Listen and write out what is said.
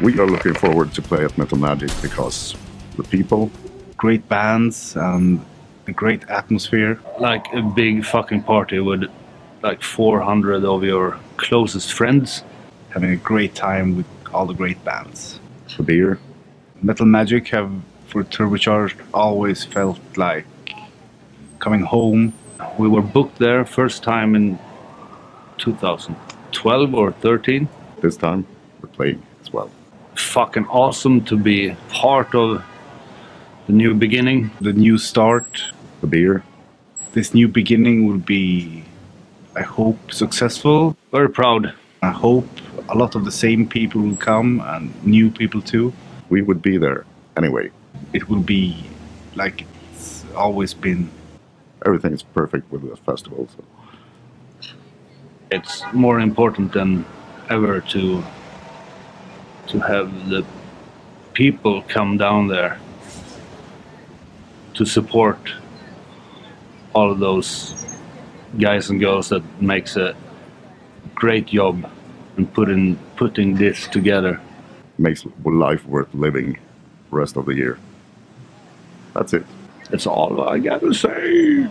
We are looking forward to play at Metal Magic because the people, Great bands and a great atmosphere. Like a big fucking party with like 400 of your closest friends. Having a great time with all the great bands. the beer, Metal Magic have, for Turbocharged, always felt like coming home. We were booked there first time in 2012 or 13. this time we're playing as well. Fucking awesome to be part of the new beginning. The new start. The beer, This new beginning will be, I hope, successful. Very proud. I hope a lot of the same people will come and new people too. we would be there anyway. It will be like it's always been. Everything is perfect with the festival. So. It's more important than ever to have the people come down there to support all of those guys and girls that makes a great job in putting this together. Makes life worth living the rest of the year. That's it. That's all I gotta say.